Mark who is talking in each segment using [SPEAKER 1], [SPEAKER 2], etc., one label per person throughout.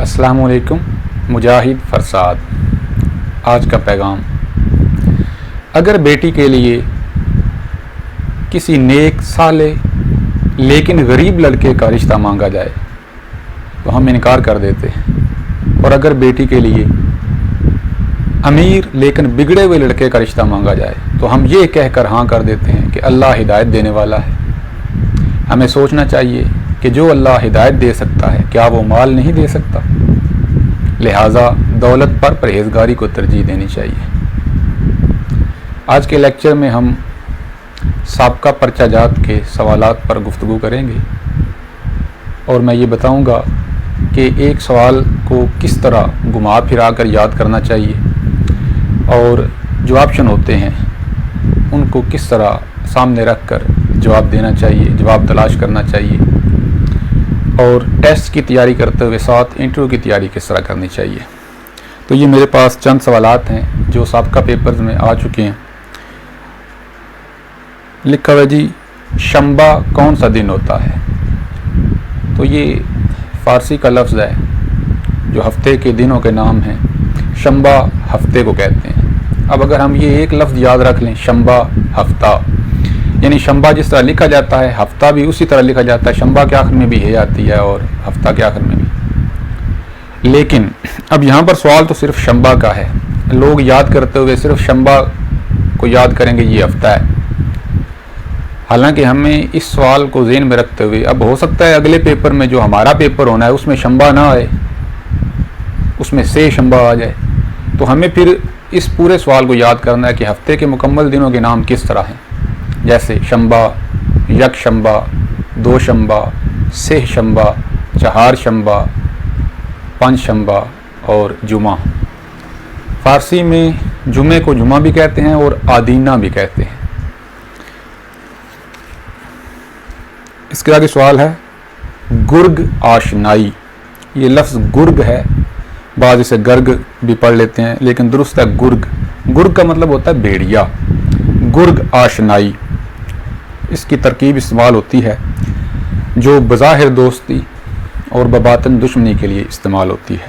[SPEAKER 1] السلام علیکم، مجاہد فرساد۔ آج کا پیغام: اگر بیٹی کے لیے کسی نیک صالح لیکن غریب لڑکے کا رشتہ مانگا جائے تو ہم انکار کر دیتے ہیں، اور اگر بیٹی کے لیے امیر لیکن بگڑے ہوئے لڑکے کا رشتہ مانگا جائے تو ہم یہ کہہ کر ہاں کر دیتے ہیں کہ اللہ ہدایت دینے والا ہے۔ ہمیں سوچنا چاہیے کہ جو اللہ ہدایت دے سکتا ہے کیا وہ مال نہیں دے سکتا؟ لہٰذا دولت پر پرہیزگاری کو ترجیح دینی چاہیے۔ آج کے لیکچر میں ہم سابقہ پرچہ جات کے سوالات پر گفتگو کریں گے، اور میں یہ بتاؤں گا کہ ایک سوال کو کس طرح گھما پھرا کر یاد کرنا چاہیے، اور جو آپشن ہوتے ہیں ان کو کس طرح سامنے رکھ کر جواب دینا چاہیے، جواب تلاش کرنا چاہیے، اور ٹیسٹ کی تیاری کرتے ہوئے ساتھ انٹرویو کی تیاری کس طرح کرنی چاہیے۔ تو یہ میرے پاس چند سوالات ہیں جو سابقہ پیپرز میں آ چکے ہیں۔ لکھا ہوا جی، شنبہ کون سا دن ہوتا ہے؟ تو یہ فارسی کا لفظ ہے جو ہفتے کے دنوں کے نام ہیں۔ شنبہ ہفتے کو کہتے ہیں۔ اب اگر ہم یہ ایک لفظ یاد رکھ لیں، شنبہ ہفتہ، یعنی شنبہ جس طرح لکھا جاتا ہے ہفتہ بھی اسی طرح لکھا جاتا ہے، شنبہ کے آخر میں بھی ہے آتی ہے اور ہفتہ کے آخر میں بھی۔ لیکن اب یہاں پر سوال تو صرف شنبہ کا ہے، لوگ یاد کرتے ہوئے صرف شنبہ کو یاد کریں گے یہ ہفتہ ہے۔ حالانکہ ہمیں اس سوال کو ذہن میں رکھتے ہوئے اب ہو سکتا ہے اگلے پیپر میں جو ہمارا پیپر ہونا ہے اس میں شنبہ نہ آئے، اس میں سے شنبہ آ جائے، تو ہمیں پھر اس پورے سوال کو یاد کرنا ہے کہ ہفتے کے مکمل دنوں کے نام کس طرح ہیں، جیسے شنبہ، یک شنبہ، دو شنبہ، سہ شنبہ، چہار شنبہ، پانچ شنبہ اور جمعہ۔ فارسی میں جمعے کو جمعہ بھی کہتے ہیں اور آدینہ بھی کہتے ہیں۔ اس کے آگے سوال ہے گرگ آشنائی۔ یہ لفظ گرگ ہے، بعض اسے گرگ بھی پڑھ لیتے ہیں لیکن درست ہے گرگ۔ گرگ کا مطلب ہوتا ہے بھیڑیا۔ گرگ آشنائی، اس کی ترکیب استعمال ہوتی ہے جو بظاہر دوستی اور بباطن دشمنی کے لیے استعمال ہوتی ہے۔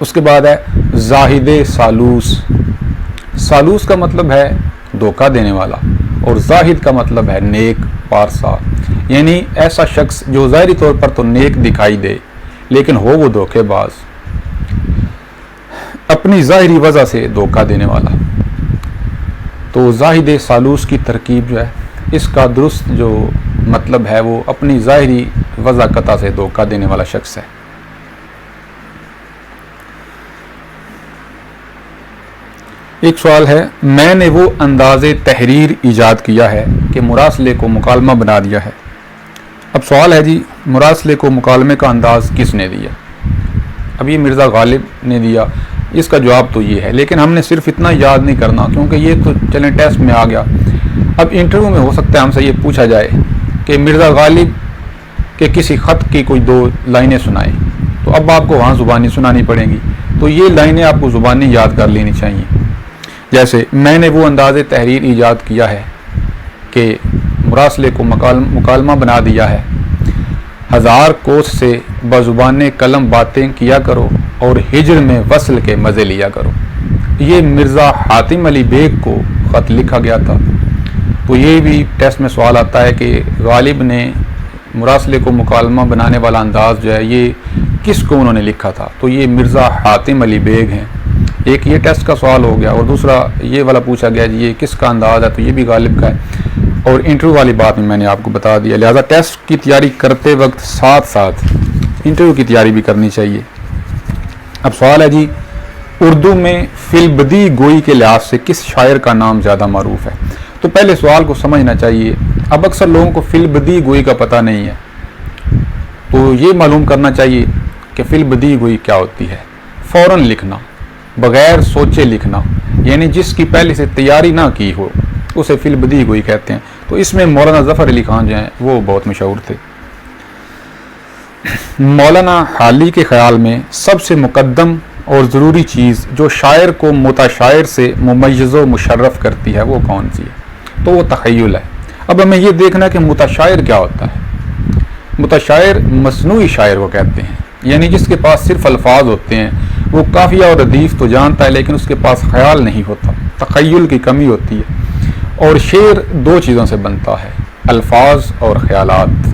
[SPEAKER 1] اس کے بعد ہے زاہد سالوس۔ سالوس کا مطلب ہے دھوکہ دینے والا، اور زاہد کا مطلب ہے نیک پارسا، یعنی ایسا شخص جو ظاہری طور پر تو نیک دکھائی دے لیکن ہو وہ دھوکے باز، اپنی ظاہری وجہ سے دھوکہ دینے والا۔ تو زاہد سالوس کی ترکیب جو ہے، اس کا درست جو مطلب ہے وہ اپنی ظاہری وجہ قطع سے دھوکہ دینے والا شخص ہے۔ ایک سوال ہے، میں نے وہ انداز تحریر ایجاد کیا ہے کہ مراسلے کو مکالمہ بنا دیا ہے۔ اب سوال ہے جی، مراسلے کو مکالمے کا انداز کس نے دیا؟ اب یہ مرزا غالب نے دیا۔ اس کا جواب تو یہ ہے، لیکن ہم نے صرف اتنا یاد نہیں کرنا کیونکہ یہ تو چلیں ٹیسٹ میں آ گیا۔ اب انٹرویو میں ہو سکتا ہے ہم سے یہ پوچھا جائے کہ مرزا غالب کے کسی خط کی کوئی دو لائنیں سنائیں، تو اب آپ کو وہاں زبانی سنانی پڑیں گی، تو یہ لائنیں آپ کو زبانی یاد کر لینی چاہیے۔ جیسے میں نے وہ انداز تحریر ایجاد کیا ہے کہ مراسلے کو مکالمہ بنا دیا ہے، ہزار کوس سے بزبان قلم باتیں کیا کرو اور ہجر میں وصل کے مزے لیا کرو۔ یہ مرزا حاتم علی بیگ کو خط لکھا گیا تھا۔ تو یہ بھی ٹیسٹ میں سوال آتا ہے کہ غالب نے مراسلے کو مکالمہ بنانے والا انداز جو ہے یہ کس کو انہوں نے لکھا تھا؟ تو یہ مرزا حاتم علی بیگ ہیں۔ ایک یہ ٹیسٹ کا سوال ہو گیا، اور دوسرا یہ والا پوچھا گیا جی یہ کس کا انداز ہے، تو یہ بھی غالب کا ہے۔ اور انٹرویو والی بات میں نے آپ کو بتا دیا، لہذا ٹیسٹ کی تیاری کرتے وقت ساتھ ساتھ انٹرویو کی تیاری بھی کرنی چاہیے۔ اب سوال ہے جی، اردو میں فی البدیع گوئی کے لحاظ سے کس شاعر کا نام زیادہ معروف ہے؟ تو پہلے سوال کو سمجھنا چاہیے۔ اب اکثر لوگوں کو فی البدیع گوئی کا پتہ نہیں ہے، تو یہ معلوم کرنا چاہیے کہ فی البدیع گوئی کیا ہوتی ہے۔ فوراً لکھنا، بغیر سوچے لکھنا، یعنی جس کی پہلے سے تیاری نہ کی ہو اسے فی البدیع گوئی کہتے ہیں۔ تو اس میں مولانا ظفر علی خان جو ہیں وہ بہت مشہور تھے۔ مولانا حالی کے خیال میں سب سے مقدم اور ضروری چیز جو شاعر کو متشاعر سے ممیز و مشرف کرتی ہے وہ کون سی ہے؟ تو وہ تخیل ہے۔ اب ہمیں یہ دیکھنا ہے کہ متشاعر کیا ہوتا ہے۔ متشاعر مصنوعی شاعر کو کہتے ہیں، یعنی جس کے پاس صرف الفاظ ہوتے ہیں، وہ قافیہ اور ردیف تو جانتا ہے لیکن اس کے پاس خیال نہیں ہوتا، تخیل کی کمی ہوتی ہے۔ اور شعر دو چیزوں سے بنتا ہے، الفاظ اور خیالات۔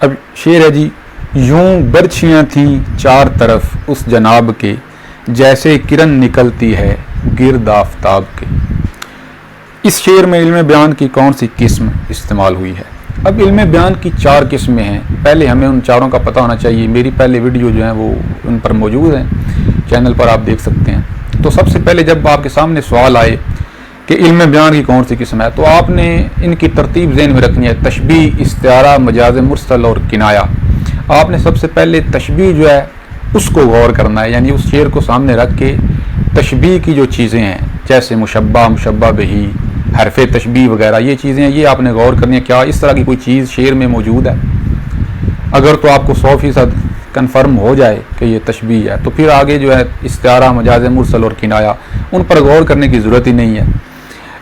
[SPEAKER 1] اب شعر ہے جی، یوں برچھیاں تھیں چار طرف اس جناب کے، جیسے کرن نکلتی ہے گرد آفتاب کے۔ اس شعر میں علم بیان کی کون سی قسم استعمال ہوئی ہے؟ اب علم بیان کی 4 قسمیں ہیں، پہلے ہمیں ان چاروں کا پتہ ہونا چاہیے۔ میری پہلے ویڈیو جو ہیں وہ ان پر موجود ہیں، چینل پر آپ دیکھ سکتے ہیں۔ تو سب سے پہلے جب آپ کے سامنے سوال آئے کہ علم بیان کی کون سی قسم ہے، تو آپ نے ان کی ترتیب ذہن میں رکھنی ہے، تشبیہ، استعارہ، مجاز مرسل اور کنایہ۔ آپ نے سب سے پہلے تشبیہ جو ہے اس کو غور کرنا ہے، یعنی اس شعر کو سامنے رکھ کے تشبیہ کی جو چیزیں ہیں جیسے مشبہ، مشبہ بہی، حرف تشبیہ وغیرہ، یہ چیزیں ہیں، یہ آپ نے غور کرنی ہے، کیا اس طرح کی کوئی چیز شعر میں موجود ہے؟ اگر تو آپ کو 100% کنفرم ہو جائے کہ یہ تشبیہ ہے، تو پھر آگے جو ہے استعارہ، مجاز مرسل اور کنایہ، ان پر غور کرنے کی ضرورت ہی نہیں ہے۔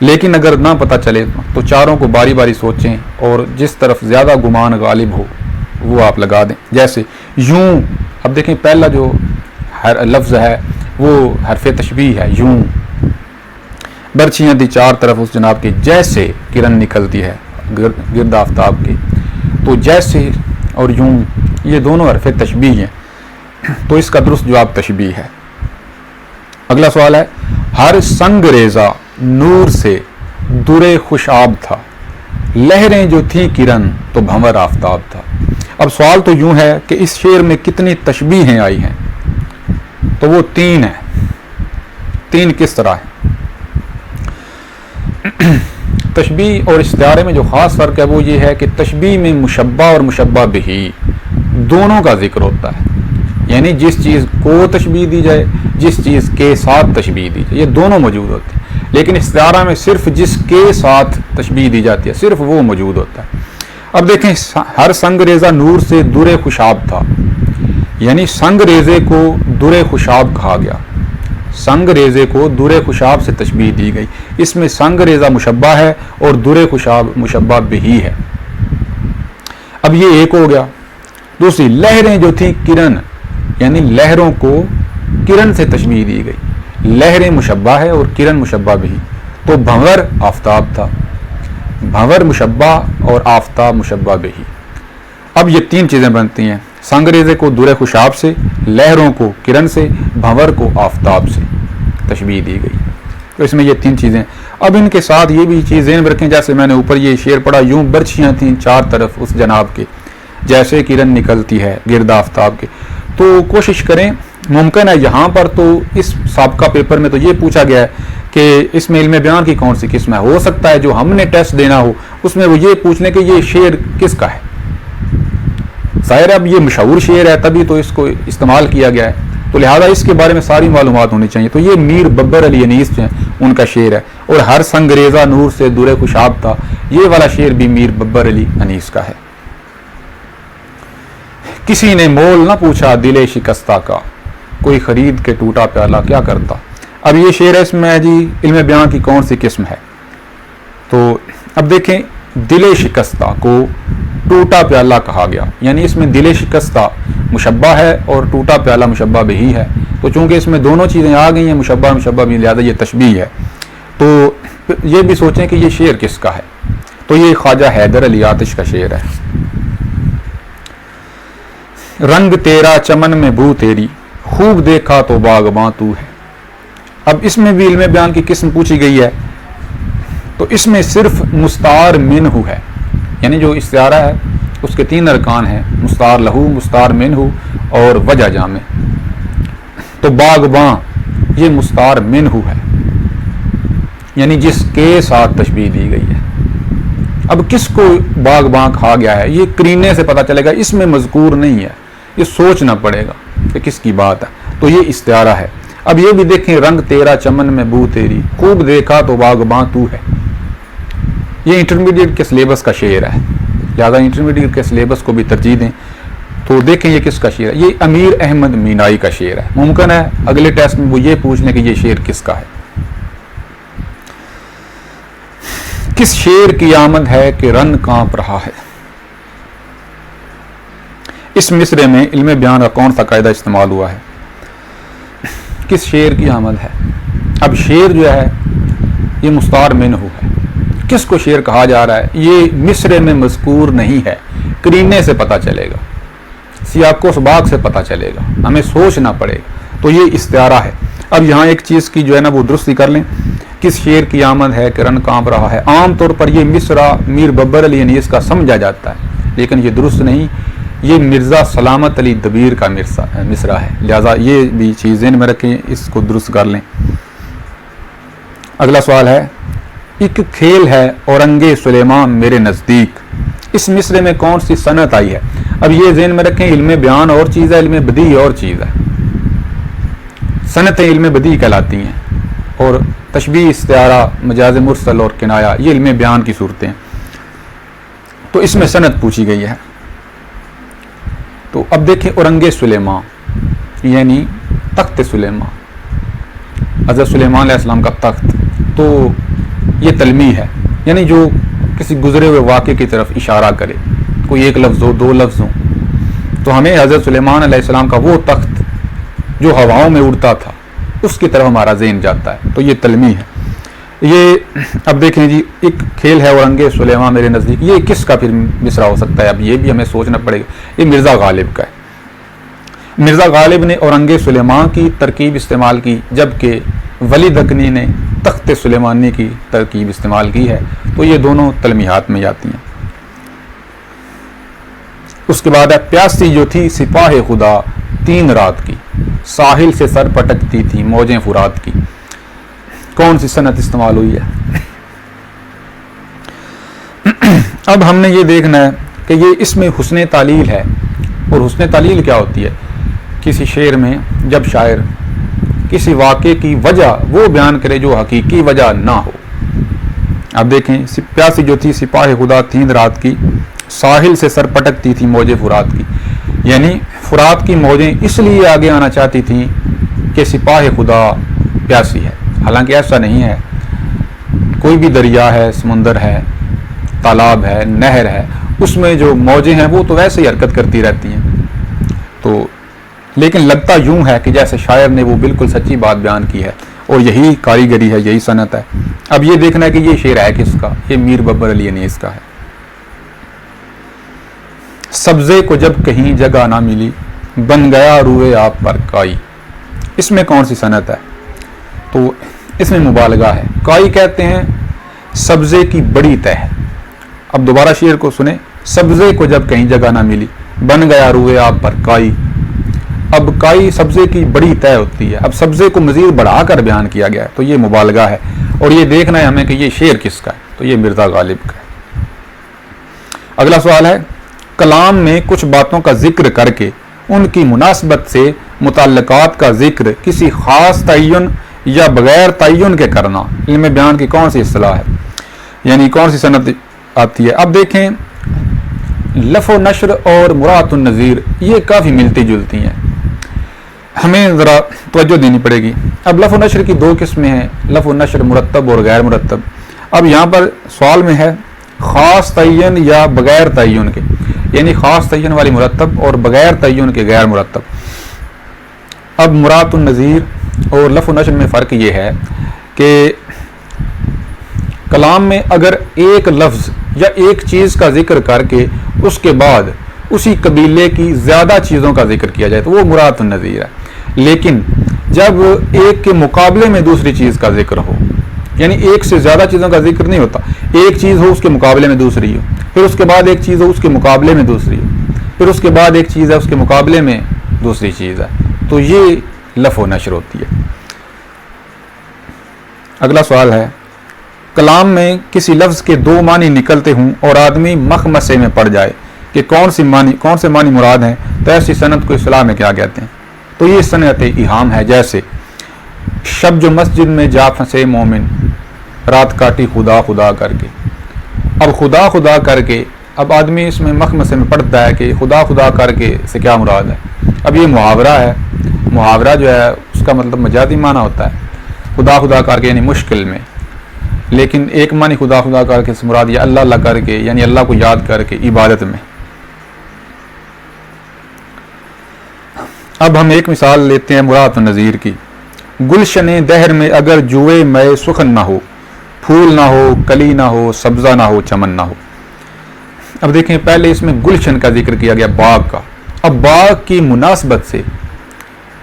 [SPEAKER 1] لیکن اگر نہ پتہ چلے تو چاروں کو باری باری سوچیں اور جس طرف زیادہ گمان غالب ہو وہ آپ لگا دیں۔ جیسے یوں، اب دیکھیں پہلا جو لفظ ہے وہ حرف تشبیہ ہے، یوں برچھیاں تھی چار طرف اس جناب کے، جیسے کرن نکلتی ہے گرد آفتاب کے۔ تو جیسے اور یوں یہ دونوں حرف تشبیہ ہیں، تو اس کا درست جواب تشبیہ ہے۔ اگلا سوال ہے، ہر سنگ ریزہ نور سے درے خوشاب تھا، لہریں جو تھیں کرن تو بھنور آفتاب تھا۔ اب سوال تو یوں ہے کہ اس شعر میں کتنی تشبیہیں آئی ہیں؟ تو وہ 3 ہیں۔ 3 کس طرح ہیں؟ تشبیہ اور استعارے میں جو خاص فرق ہے وہ یہ ہے کہ تشبیہ میں مشبہ اور مشبہ بہی دونوں کا ذکر ہوتا ہے، یعنی جس چیز کو تشبیہ دی جائے، جس چیز کے ساتھ تشبیہ دی جائے، یہ دونوں موجود ہوتے ہیں۔ لیکن استعارہ میں صرف جس کے ساتھ تشبیہ دی جاتی ہے صرف وہ موجود ہوتا ہے۔ اب دیکھیں، ہر سنگ ریزہ نور سے درے خوشاب تھا، یعنی سنگ ریزے کو درے خوشاب کہا گیا، سنگ ریزے کو درے خوشاب سے تشبیہ دی گئی۔ اس میں سنگ ریزہ مشبہ ہے اور درے خوشاب مشبہ بہی ہے۔ اب یہ ایک ہو گیا۔ دوسری، لہریں جو تھیں کرن، یعنی لہروں کو کرن سے تشبیہ دی گئی، لہریں مشبہ ہے اور کرن مشبہ بہی۔ تو بھنور آفتاب تھا، بھنور مشبہ اور آفتاب مشبہ بہی۔ اب یہ 3 چیزیں بنتی ہیں، سنگ ریزے کو درے خوشاب سے، لہروں کو کرن سے، بھنور کو آفتاب سے تشبیہ دی گئی۔ تو اس میں یہ 3 چیزیں۔ اب ان کے ساتھ یہ بھی چیز ذہن میں رکھیں، جیسے میں نے اوپر یہ شعر پڑھا، یوں برچھیاں تھیں چار طرف اس جناب کے، جیسے کرن نکلتی ہے گرد آفتاب کے۔ تو کوشش کریں، ممکن ہے یہاں پر تو اس سابقہ پیپر میں تو یہ پوچھا گیا ہے کہ اس میں علم بیان کی کون سی قسم ہے، ہو سکتا ہے جو ہم نے ٹیسٹ دینا ہو اس میں وہ یہ پوچھ لیں کہ یہ شعر کس کا ہے۔ ظاہر ہے اب یہ مشہور شعر ہے تبھی تو اس کو استعمال کیا گیا ہے، تو لہٰذا اس کے بارے میں ساری معلومات ہونی چاہیے۔ تو یہ میر ببر علی انیس جو ہیں ان کا شعر ہے، اور ہر سنگ ریزہ نور سے درے خوشاب تھا، یہ والا شعر بھی میر ببر علی انیس کا ہے۔ کسی نے مول نہ پوچھا دل شکستہ کا، کوئی خرید کے ٹوٹا پیالہ کیا کرتا۔ اب یہ شعر ہے، اس میں جی علم بیان کی کون سی قسم ہے؟ تو اب دیکھیں، دل شکستہ کو ٹوٹا پیالہ کہا گیا، یعنی اس میں دل شکستہ مشبہ ہے اور ٹوٹا پیالہ مشبہ بہی ہے۔ تو چونکہ اس میں دونوں چیزیں آ گئی ہیں، مشبہ مشبہ بھی، لہٰذا یہ تشبیہ ہے۔ تو یہ بھی سوچیں کہ یہ شعر کس کا ہے؟ تو یہ خواجہ حیدر علی آتش کا شعر ہے۔ رنگ تیرا چمن میں بو تیری، خوب دیکھا تو باغباں تو ہے۔ اب اس میں بھی علم بیان کی قسم پوچھی گئی ہے، تو اس میں صرف مستعار منہ ہے، یعنی جو استعارہ ہے اس کے 3 ارکان ہیں، مستعار لہو، مستعار منہ اور وجہ جامع۔ تو باغباں یہ مستعار منہ ہے، یعنی جس کے ساتھ تشبیہ دی گئی ہے۔ اب کس کو باغباں کہا گیا ہے یہ قرینے سے پتہ چلے گا، اس میں مذکور نہیں ہے، یہ سوچنا پڑے گا کہ کس کی بات ہے۔ تو یہ استعارہ ہے۔ اب یہ بھی دیکھیں، رنگ تیرا چمن میں بو تیری، خوب دیکھا تو باغباں تو ہے، یہ انٹرمیڈیٹ کے سلیبس کا شعر ہے، لہٰذا انٹرمیڈیٹ کے سلیبس کو بھی ترجیح دیں۔ تو دیکھیں یہ کس کا شعر ہے، یہ امیر احمد مینائی کا شعر ہے۔ ممکن ہے اگلے ٹیسٹ میں وہ یہ پوچھ لیں کہ یہ شعر کس کا ہے۔ کس شیر کی آمد ہے کہ رن کانپ رہا ہے؟ اس مصرے میں علم بیان کا کون سا قاعدہ استعمال ہوا ہے؟ کس شیر کی آمد ہے؟ اب شیر جو ہے یہ مستعار منہ ہے، کس کو شیر کہا جا رہا ہے یہ مصرے میں مذکور نہیں ہے، قرینے سے پتہ چلے گا، سیاق و سباق سے پتہ چلے گا، ہمیں سوچنا پڑے گا، تو یہ استعارہ ہے۔ اب یہاں ایک چیز کی جو ہے نا وہ درستی کر لیں، کس شیر کی آمد ہے کہ رن کانپ رہا ہے، عام طور پر یہ مصرع میر ببر علی انیس کا سمجھا جاتا ہے، لیکن یہ درست نہیں، یہ مرزا سلامت علی دبیر کا مصرع ہے، لہذا یہ بھی چیز ذہن میں رکھیں، اس کو درست کر لیں۔ اگلا سوال ہے، ایک کھیل ہے اورنگ سلیمان میرے نزدیک، اس مصرے میں کون سی صنعت آئی ہے؟ اب یہ ذہن میں رکھیں، علم بیان اور چیز ہے، علم بدیع اور چیز ہے، صنعتیں علم بدیع کہلاتی ہیں، اور تشبیہ، استعارہ، مجاز مرسل اور کنایہ یہ علم بیان کی صورتیں ہیں، تو اس میں صنعت پوچھی گئی ہے۔ تو اب دیکھیں اورنگ سلیمان یعنی تخت سلیمان، حضرت سلیمان علیہ السلام کا تخت، تو یہ تلمیح ہے، یعنی جو کسی گزرے ہوئے واقعے کی طرف اشارہ کرے، کوئی ایک لفظ ہو، دو لفظ ہوں، تو ہمیں حضرت سلیمان علیہ السلام کا وہ تخت جو ہواؤں میں اڑتا تھا اس کی طرف ہمارا ذہن جاتا ہے، تو یہ تلمیح ہے۔ یہ اب دیکھیں جی، ایک کھیل ہے اورنگ سلیمان میرے نزدیک، یہ کس کا پھر مصرع ہو سکتا ہے؟ اب یہ بھی ہمیں سوچنا پڑے گا، یہ مرزا غالب کا ہے۔ مرزا غالب نے اورنگ سلیمان کی ترکیب استعمال کی، جبکہ ولی دکنی نے تخت سلیمانی کی ترکیب استعمال کی ہے، تو یہ دونوں تلمیحات میں جاتی ہیں۔ اس کے بعد ہے، پیاسی جو تھی سپاہ خدا 3 رات کی، ساحل سے سر پٹکتی تھی موجیں فرات کی، کون سی صنعت استعمال ہوئی ہے؟ اب ہم نے یہ دیکھنا ہے کہ یہ اس میں حسن تعلیل ہے، اور حسن تعلیل کیا ہوتی ہے؟ کسی شعر میں جب شاعر کسی واقعے کی وجہ وہ بیان کرے جو حقیقی وجہ نہ ہو۔ اب دیکھیں، پیاسی جو تھی سپاہ خدا 3 رات کی، ساحل سے سر پٹکتی تھی موجیں فرات کی، یعنی فرات کی موجیں اس لیے آگے آنا چاہتی تھیں کہ سپاہ خدا پیاسی ہے، حالانکہ ایسا نہیں ہے، کوئی بھی دریا ہے، سمندر ہے، تالاب ہے، نہر ہے، اس میں جو موجیں ہیں وہ تو ویسے ہی حرکت کرتی رہتی ہیں، تو لیکن لگتا یوں ہے کہ جیسے شاعر نے وہ بالکل سچی بات بیان کی ہے، اور یہی کاریگری ہے، یہی صنعت ہے۔ اب یہ دیکھنا ہے کہ یہ شعر ہے کس کا؟ یہ میر ببر علی انیس کا ہے۔ سبزے کو جب کہیں جگہ نہ ملی، بن گیا روئے آپ پر کائی، اس میں کون سی صنعت ہے؟ تو اس میں مبالغہ ہے، کائی کہتے ہیں سبزے کی بڑی تہ۔ اب دوبارہ شعر کو سنیں، سبزے کو جب کہیں جگہ نہ ملی، بن گیا روئے آپ پر کائی۔ اب کائی سبزے کی بڑی تہ ہوتی ہے، اب سبزے کو مزید بڑھا کر بیان کیا گیا ہے، تو یہ مبالغہ ہے، اور یہ دیکھنا ہے ہمیں کہ یہ شعر کس کا ہے، تو یہ مرزا غالب کا ہے۔ اگلا سوال ہے، کلام میں کچھ باتوں کا ذکر کر کے ان کی مناسبت سے متعلقات کا ذکر کسی خاص تعین یا بغیر تعین کے کرنا علم بیان کی کون سی اصطلاح ہے، یعنی کون سی صنعت آتی ہے؟ اب دیکھیں، لف و نشر اور مرات النظیر یہ کافی ملتی جلتی ہیں، ہمیں ذرا توجہ دینی پڑے گی۔ اب لف و نشر کی 2 قسمیں ہیں، لف و نشر مرتب اور غیر مرتب۔ اب یہاں پر سوال میں ہے خاص تعین یا بغیر تعین کے، یعنی خاص تعین والی مرتب اور بغیر تعین کے غیر مرتب۔ اب مرات النظیر اور لف و نشر میں فرق یہ ہے کہ کلام میں اگر ایک لفظ یا ایک چیز کا ذکر کر کے اس کے بعد اسی قبیلے کی زیادہ چیزوں کا ذکر کیا جائے تو وہ مرات النظیر ہے، لیکن جب ایک کے مقابلے میں دوسری چیز کا ذکر ہو، یعنی ایک سے زیادہ چیزوں کا ذکر نہیں ہوتا، ایک چیز ہو اس کے مقابلے میں دوسری ہو، پھر اس کے بعد ایک چیز ہو اس کے مقابلے میں دوسری ہو، پھر اس کے بعد ایک چیز ہے اس کے مقابلے میں دوسری چیز ہے، تو یہ لف و نشر ہوتی ہے۔ اگلا سوال ہے، کلام میں کسی لفظ کے 2 معنی نکلتے ہوں اور آدمی مخمسے میں پڑ جائے کہ کون سے معنی مراد ہیں، تو ایسی صنعت کو اصطلاح میں کیا کہتے ہیں؟ تو یہ صنعت ایہام ہے، جیسے شب جو مسجد میں جا پھنسے مومن، رات کاٹی خدا خدا کر کے۔ اب خدا خدا کر کے، اب آدمی اس میں مخمسے میں پڑتا ہے کہ خدا خدا کر کے سے کیا مراد ہے؟ اب یہ محاورہ ہے، محاورہ جو ہے اس کا مطلب مجازی معنی ہوتا ہے، خدا خدا کر کے یعنی مشکل میں، لیکن ایک معنی خدا خدا کر کے سے مراد یہ اللہ اللہ کر کے، یعنی اللہ کو یاد کر کے عبادت میں۔ اب ہم ایک مثال لیتے ہیں مراد نظیر کی۔ گلشن دہر میں اگر جوئے میں سخن نہ ہو، پھول نہ ہو، کلی نہ ہو، سبزہ نہ ہو، چمن نہ ہو۔ اب دیکھیں پہلے اس میں گلشن کا ذکر کیا گیا، باغ کا۔ اب باغ کی مناسبت سے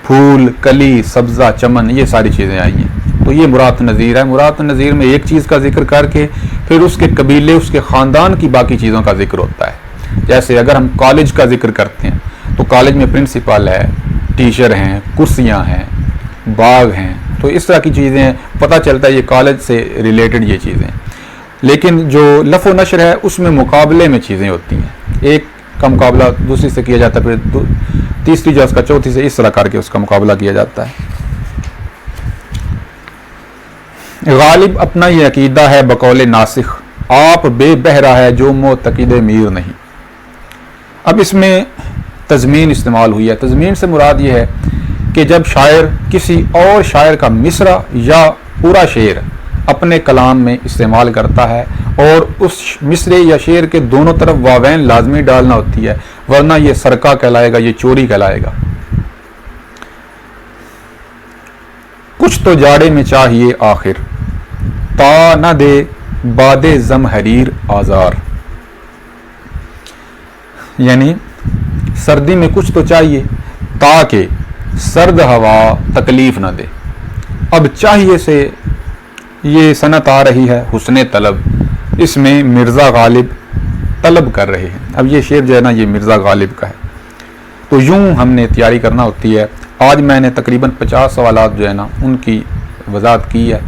[SPEAKER 1] پھول، کلی، سبزہ، چمن، یہ ساری چیزیں آئی ہیں، تو یہ مراد نظیر ہے۔ مراد نظیر میں ایک چیز کا ذکر کر کے پھر اس کے قبیلے، اس کے خاندان کی باقی چیزوں کا ذکر ہوتا ہے۔ جیسے اگر ہم کالج کا ذکر کرتے ہیں تو کالج میں پرنسپل ہے، ٹیچر ہیں، کرسیاں ہیں، باغ ہیں، تو اس طرح کی چیزیں پتہ چلتا ہے یہ کالج سے ریلیٹڈ یہ چیزیں۔ لیکن جو لف و نشر ہے اس میں مقابلے میں چیزیں ہوتی ہیں، ایک کا مقابلہ دوسری سے کیا جاتا ہے، پھر تیسری جو اس کا چوتھی سے، اس طرح کر کے اس کا مقابلہ کیا جاتا ہے۔ غالب اپنا یہ عقیدہ ہے بقول ناسخ، آپ بے بہرا ہے جو معتقد میر نہیں۔ اب اس میں تضمین استعمال ہوئی ہے۔ تضمین سے مراد یہ ہے کہ جب شاعر کسی اور شاعر کا مصرع یا پورا شعر اپنے کلام میں استعمال کرتا ہے اور اس مصرع یا شعر کے دونوں طرف واوین لازمی ڈالنا ہوتی ہے، ورنہ یہ سرقہ کہلائے گا، یہ چوری کہلائے گا۔ کچھ تو جاڑے میں چاہیے آخر، تا نہ دے باد زمہریر آزار، یعنی سردی میں کچھ تو چاہیے تاکہ سرد ہوا تکلیف نہ دے۔ اب چاہیے سے یہ صنعت آ رہی ہے حسن طلب، اس میں مرزا غالب طلب کر رہے ہیں۔ اب یہ شعر جو ہے نا یہ مرزا غالب کا ہے، تو یوں ہم نے تیاری کرنا ہوتی ہے۔ آج میں نے تقریباً 50 سوالات جو ہے نا ان کی وضاحت کی ہے۔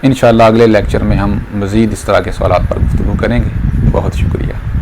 [SPEAKER 1] انشاءاللہ اگلے لیکچر میں ہم مزید اس طرح کے سوالات پر گفتگو کریں گے۔ بہت شکریہ۔